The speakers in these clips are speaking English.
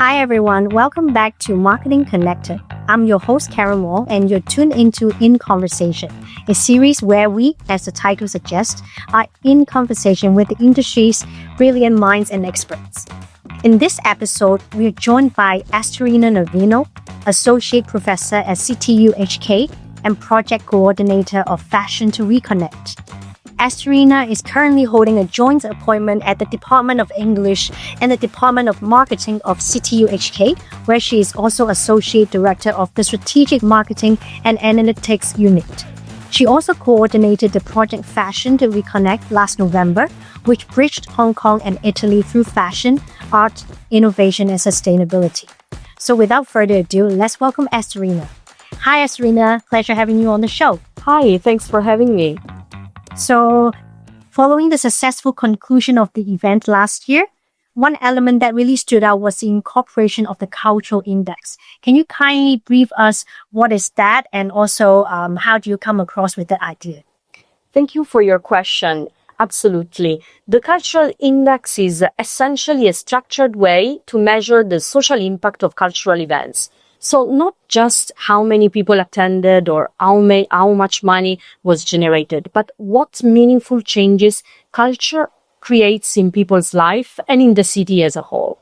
Hi everyone, welcome back to Marketing Connected. I'm your host Karen Wong and you're tuned into In Conversation, a series where we, as the title suggests, are in conversation with the industry's brilliant minds and experts. In this episode, we are joined by Esterina Nervino, Associate Professor at CityUHK and Project Coordinator of Fashion to Reconnect. Esterina is currently holding a joint appointment at the Department of English and the Department of Marketing of CityUHK, where she is also Associate Director of the Strategic Marketing and Analytics Unit. She also coordinated the project Fashion to Reconnect last November, which bridged Hong Kong and Italy through fashion, art, innovation, and sustainability. So without further ado, let's welcome Esterina. Hi Esterina, pleasure having you on the show. Hi, thanks for having me. So, following the successful conclusion of the event last year, one element that really stood out was the incorporation of the cultural index. Can you kindly brief us what is that and also how do you come across with that idea? Thank you for your question. Absolutely. The cultural index is essentially a structured way to measure the social impact of cultural events. So not just how many people attended or how much money was generated, but what meaningful changes culture creates in people's life and in the city as a whole.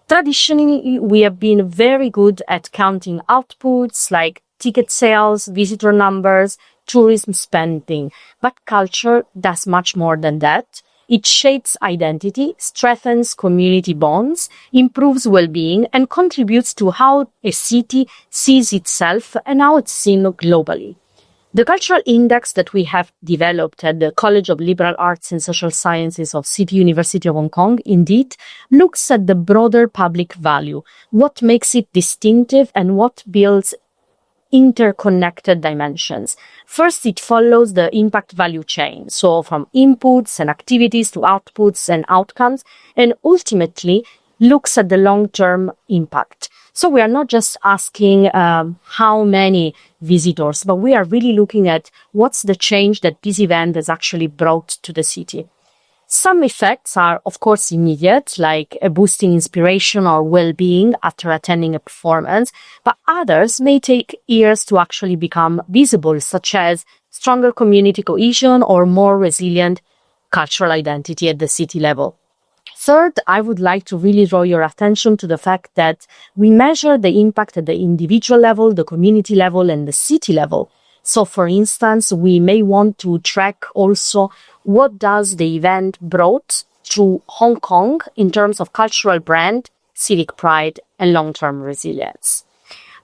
Traditionally, we have been very good at counting outputs like ticket sales, visitor numbers, tourism spending, but culture does much more than that. It shapes identity, strengthens community bonds, improves well-being, and contributes to how a city sees itself and how it's seen globally. The cultural index that we have developed at the College of Liberal Arts and Social Sciences of City University of Hong Kong, indeed, looks at the broader public value, what makes it distinctive and what builds interconnected dimensions. First, it follows the impact value chain, so from inputs and activities to outputs and outcomes, and ultimately looks at the long-term impact. So we are not just asking how many visitors, but we are really looking at what's the change that this event has actually brought to the city. Some effects are, of course, immediate, like a boost in inspiration or well-being after attending a performance, but others may take years to actually become visible, such as stronger community cohesion or more resilient cultural identity at the city level. Third, I would like to really draw your attention to the fact that we measure the impact at the individual level, the community level, and the city level. So, for instance, we may want to track also what does the event brought to Hong Kong in terms of cultural brand, civic pride, and long-term resilience.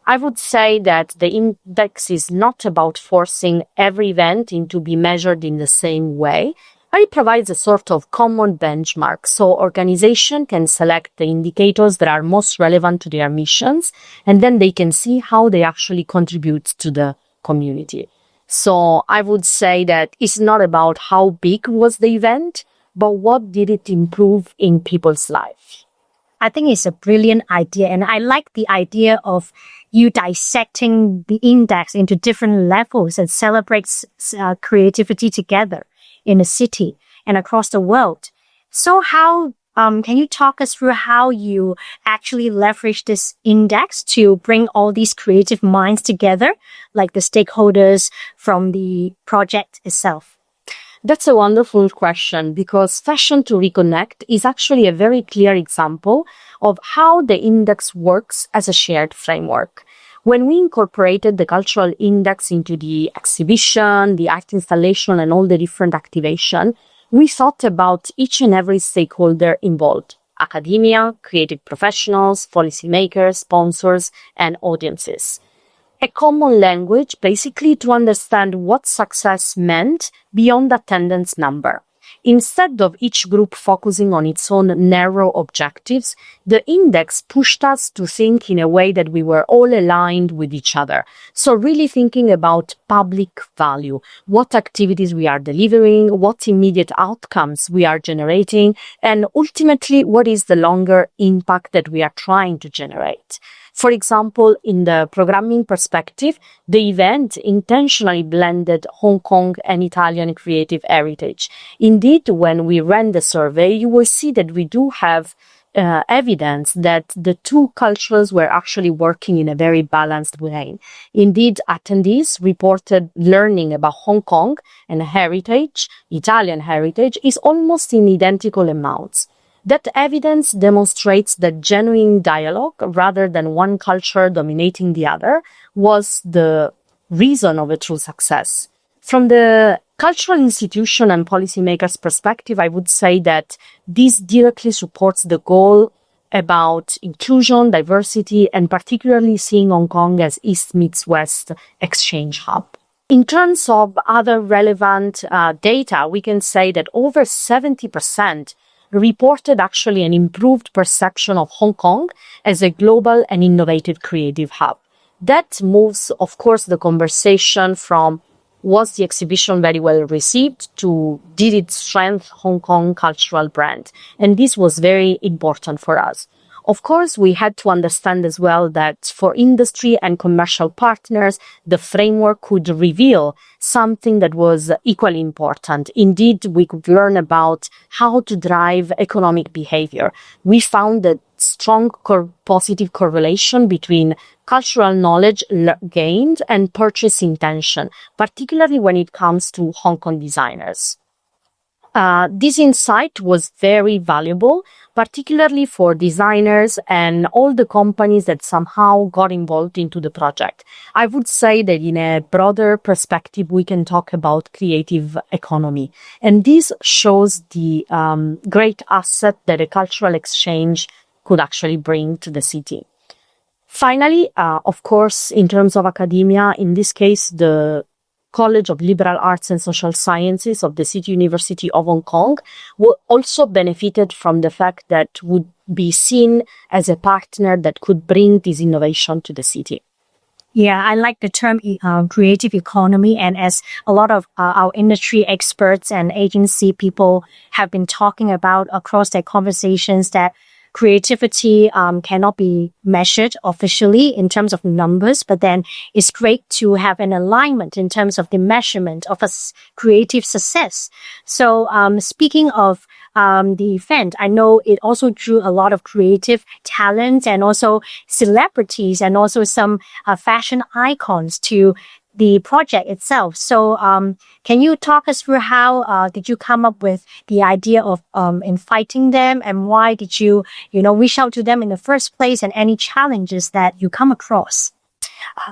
I would say that the index is not about forcing every event into be measured in the same way, but it provides a sort of common benchmark. So organization can select the indicators that are most relevant to their missions, and then they can see how they actually contribute to the community. So I would say that it's not about how big was the event, but what did it improve in people's life. I think it's a brilliant idea, and I like the idea of you dissecting the index into different levels and celebrates creativity together in a city and across the world. So how can you talk us through how you actually leverage this index to bring all these creative minds together, like the stakeholders from the project itself? That's a wonderful question because Fashion to Reconnect is actually a very clear example of how the index works as a shared framework. When we incorporated the cultural index into the exhibition, the art installation, and all the different activation, we thought about each and every stakeholder involved: academia, creative professionals, policymakers, sponsors, and audiences. A common language, basically, to understand what success meant beyond attendance number. Instead of each group focusing on its own narrow objectives, the index pushed us to think in a way that we were all aligned with each other. So really thinking about public value, what activities we are delivering, what immediate outcomes we are generating, and ultimately, what is the longer impact that we are trying to generate. For example, in the programming perspective, the event intentionally blended Hong Kong and Italian creative heritage. Indeed, when we ran the survey, you will see that we do have evidence that the two cultures were actually working in a very balanced way. Indeed, attendees reported learning about Hong Kong and heritage, Italian heritage, is almost in identical amounts. That evidence demonstrates that genuine dialogue, rather than one culture dominating the other, was the reason of a true success. From the cultural institution and policymakers' perspective, I would say that this directly supports the goal about inclusion, diversity, and particularly seeing Hong Kong as East meets West exchange hub. In terms of other relevant data, we can say that over 70% reported actually an improved perception of Hong Kong as a global and innovative creative hub. That moves, of course, the conversation from was the exhibition very well received to did it strengthen Hong Kong cultural brand? And this was very important for us. Of course, we had to understand as well that for industry and commercial partners, the framework could reveal something that was equally important. Indeed, we could learn about how to drive economic behavior. We found that strong positive correlation between cultural knowledge gained and purchase intention, particularly when it comes to Hong Kong designers. This insight was very valuable, particularly for designers and all the companies that somehow got involved into the project. I would say that in a broader perspective, we can talk about creative economy. And this shows the great asset that a cultural exchange could actually bring to the city. Finally, of course, in terms of academia, in this case, the College of Liberal Arts and Social Sciences of the City University of Hong Kong also benefited from the fact that would be seen as a partner that could bring this innovation to the city. Yeah, I like the term creative economy. And as a lot of our industry experts and agency people have been talking about across their conversations, that creativity cannot be measured officially in terms of numbers, but then it's great to have an alignment in terms of the measurement of a creative success. So speaking of the event, I know it also drew a lot of creative talent and also celebrities and also some fashion icons to the project itself. So can you talk us through how did you come up with the idea of inviting them, and why did you reach out to them in the first place, and any challenges that you come across?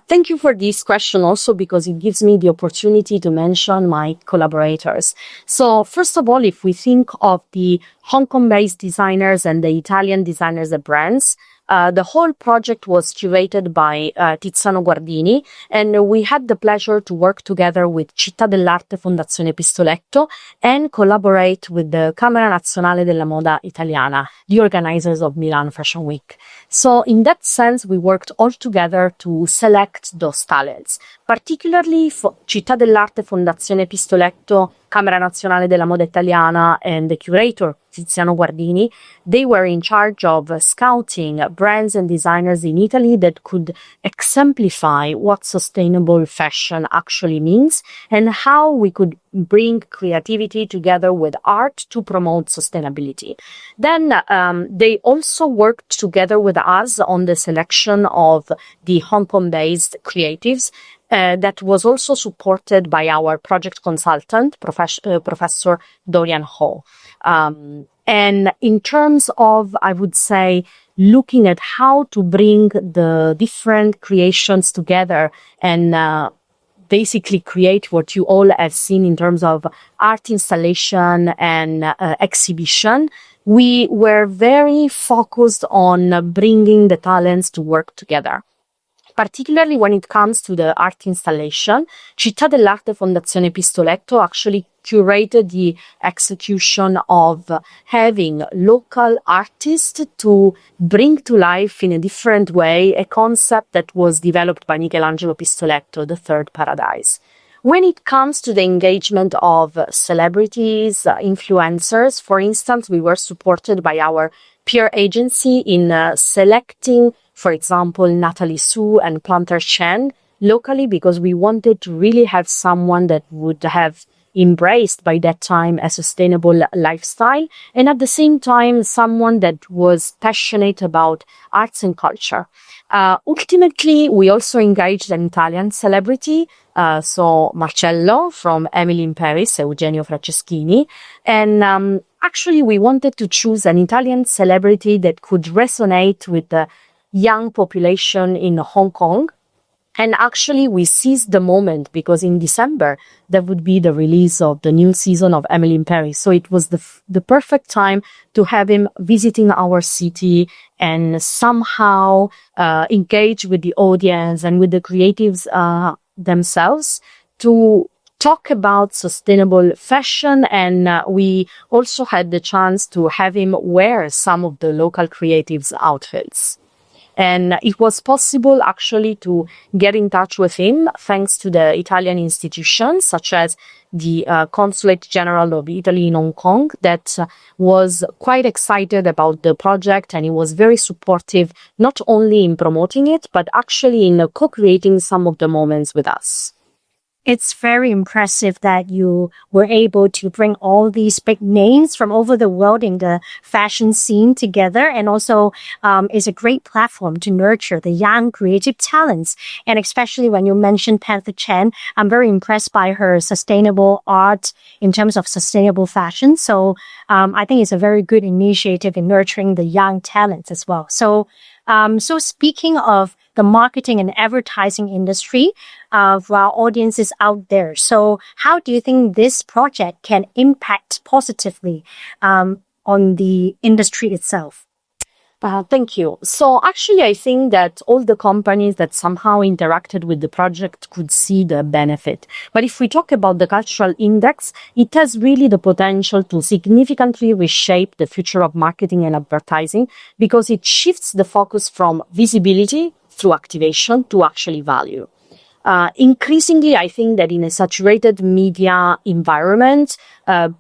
Thank you for this question also, because it gives me the opportunity to mention my collaborators. So first of all, if we think of the Hong Kong-based designers and the Italian designers and brands, the whole project was curated by Tiziano Guardini, and we had the pleasure to work together with Città dell'Arte Fondazione Pistoletto and collaborate with the Camera Nazionale della Moda Italiana, the organizers of Milan Fashion Week. So in that sense, we worked all together to select those talents, particularly for Città dell'Arte Fondazione Pistoletto, Camera Nazionale della Moda Italiana, and the curator, Tiziano Guardini. They were in charge of scouting brands and designers in Italy that could exemplify what sustainable fashion actually means and how we could bring creativity together with art to promote sustainability. Then they also worked together with us on the selection of the Hong Kong-based creatives. That was also supported by our project consultant, Professor Dorian Ho. And in terms of, I would say, looking at how to bring the different creations together and basically create what you all have seen in terms of art installation and exhibition, we were very focused on bringing the talents to work together. Particularly when it comes to the art installation, Città dell'Arte Fondazione Pistoletto actually curated the execution of having local artists to bring to life in a different way a concept that was developed by Michelangelo Pistoletto, the Third Paradise. When it comes to the engagement of celebrities, influencers, for instance, we were supported by our peer agency in selecting, for example, Natalie Su and Planter Chen locally, because we wanted to really have someone that would have embraced by that time a sustainable lifestyle, and at the same time, someone that was passionate about arts and culture. Ultimately, we also engaged an Italian celebrity, so Marcello from Emily in Paris, Eugenio Franceschini. And actually, we wanted to choose an Italian celebrity that could resonate with the young population in Hong Kong. And actually, we seized the moment because in December, there would be the release of the new season of Emily in Paris. So it was the perfect time to have him visiting our city and somehow engage with the audience and with the creatives themselves to talk about sustainable fashion. And we also had the chance to have him wear some of the local creatives' outfits. And it was possible actually to get in touch with him thanks to the Italian institutions such as the Consulate General of Italy in Hong Kong that was quite excited about the project, and he was very supportive, not only in promoting it, but actually in co-creating some of the moments with us. It's very impressive that you were able to bring all these big names from over the world in the fashion scene together, and also is a great platform to nurture the young creative talents. And especially when you mentioned Panther Chen, I'm very impressed by her sustainable art in terms of sustainable fashion. So I think it's a very good initiative in nurturing the young talents as well. So speaking of the marketing and advertising industry for our audiences out there. So how do you think this project can impact positively on the industry itself? Thank you. So actually, I think that all the companies that somehow interacted with the project could see the benefit. But if we talk about the cultural index, it has really the potential to significantly reshape the future of marketing and advertising because it shifts the focus from visibility through activation to actually value. Increasingly, I think that in a saturated media environment,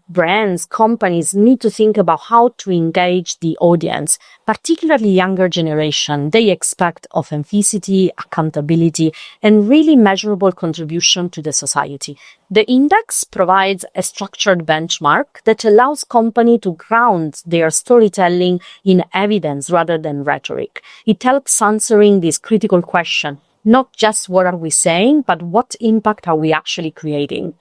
brands, companies need to think about how to engage the audience, particularly younger generation. They expect authenticity, accountability, and really measurable contribution to the society. The index provides a structured benchmark that allows company to ground their storytelling in evidence rather than rhetoric. It helps answering this critical question. Not just what are we saying, but what impact are we actually creating?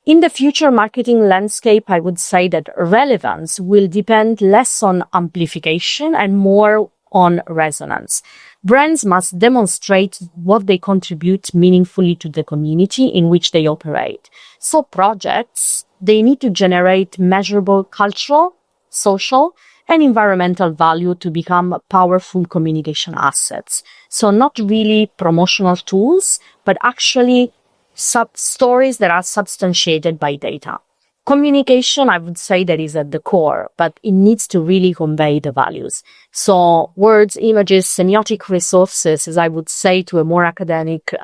In the future marketing landscape, I would say that relevance will depend less on amplification and more on resonance. Brands must demonstrate what they contribute meaningfully to the community in which they operate. So projects, they need to generate measurable cultural, social, and environmental value to become powerful communication assets. So not really promotional tools, but actually stories that are substantiated by data. Communication, I would say that is at the core, but it needs to really convey the values. So words, images, semiotic resources, as I would say to a more academic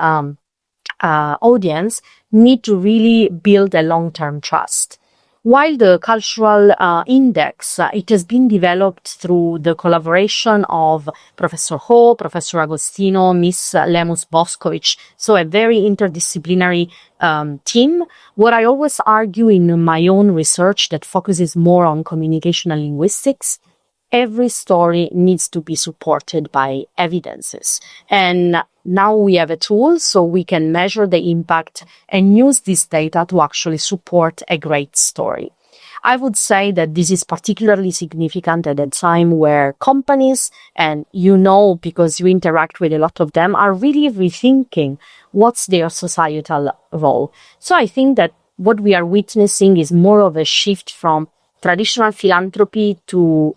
audience, need to really build a long-term trust. While the cultural index, it has been developed through the collaboration of Professor Ho, Professor Agostino, Miss Lemus Boskovic, so a very interdisciplinary team. What I always argue in my own research that focuses more on communication and linguistics, every story needs to be supported by evidences. And now we have a tool so we can measure the impact and use this data to actually support a great story. I would say that this is particularly significant at a time where companies, and you know because you interact with a lot of them, are really rethinking what's their societal role. So I think that what we are witnessing is more of a shift from traditional philanthropy to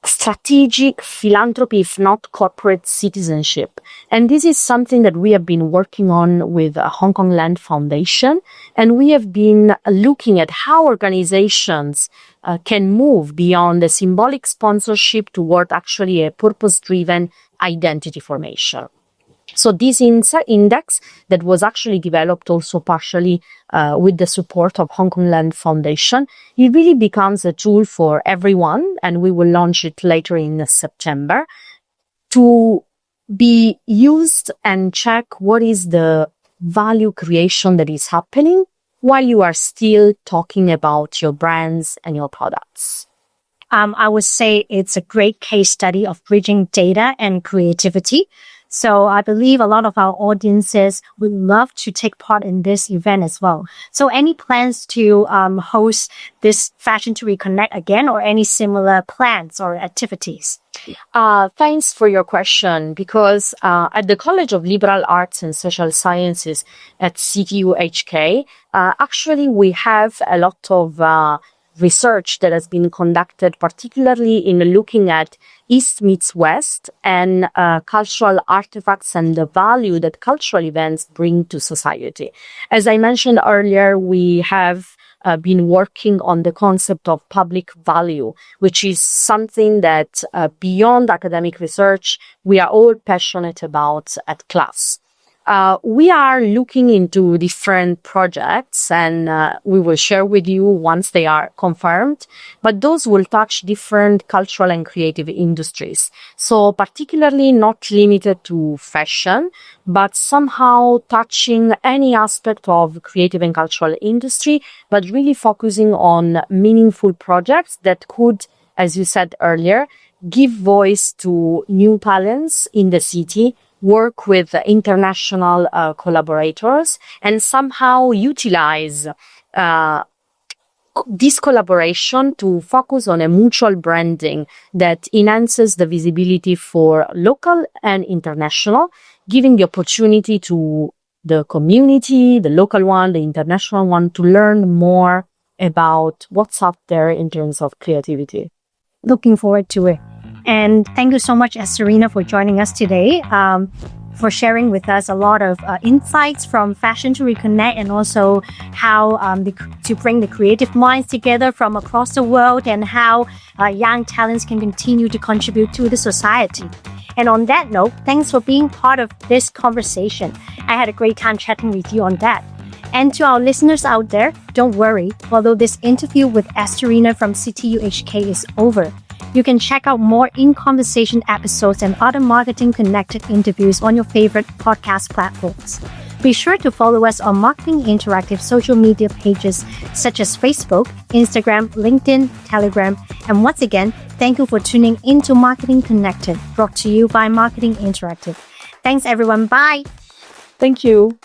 strategic philanthropy, if not corporate citizenship. And this is something that we have been working on with Hong Kong Land Foundation. And we have been looking at how organizations can move beyond the symbolic sponsorship toward actually a purpose-driven identity formation. So this index that was actually developed also partially with the support of Hong Kong Land Foundation, it really becomes a tool for everyone, and we will launch it later in September, to be used and check what is the value creation that is happening while you are still talking about your brands and your products? I would say it's a great case study of bridging data and creativity. So I believe a lot of our audiences would love to take part in this event as well. So any plans to host this Fashion to Reconnect again, or any similar plans or activities? Thanks for your question, because at the College of Liberal Arts and Social Sciences at CityUHK, actually we have a lot of research that has been conducted, particularly in looking at East meets West and cultural artifacts and the value that cultural events bring to society. As I mentioned earlier, we have been working on the concept of public value, which is something that beyond academic research, we are all passionate about at class. We are looking into different projects, and we will share with you once they are confirmed, but those will touch different cultural and creative industries. So particularly not limited to fashion, but somehow touching any aspect of creative and cultural industry, but really focusing on meaningful projects that could, as you said earlier, give voice to new talents in the city, work with international collaborators, and somehow utilize this collaboration to focus on a mutual branding that enhances the visibility for local and international, giving the opportunity to the community, the local one, the international one, to learn more about what's up there in terms of creativity. Looking forward to it. And thank you so much, Esterina, for joining us today, for sharing with us a lot of insights from Fashion to Reconnect, and also how to bring the creative minds together from across the world, and how young talents can continue to contribute to the society. And on that note, thanks for being part of this conversation. I had a great time chatting with you on that. And to our listeners out there, don't worry, although this interview with Esterina from CityUHK is over, you can check out more In Conversation episodes and other marketing connected interviews on your favorite podcast platforms. Be sure to follow us on Marketing Interactive social media pages such as Facebook, Instagram, LinkedIn, Telegram. And once again, thank you for tuning into Marketing Connected, brought to you by Marketing Interactive. Thanks everyone. Bye. Thank you.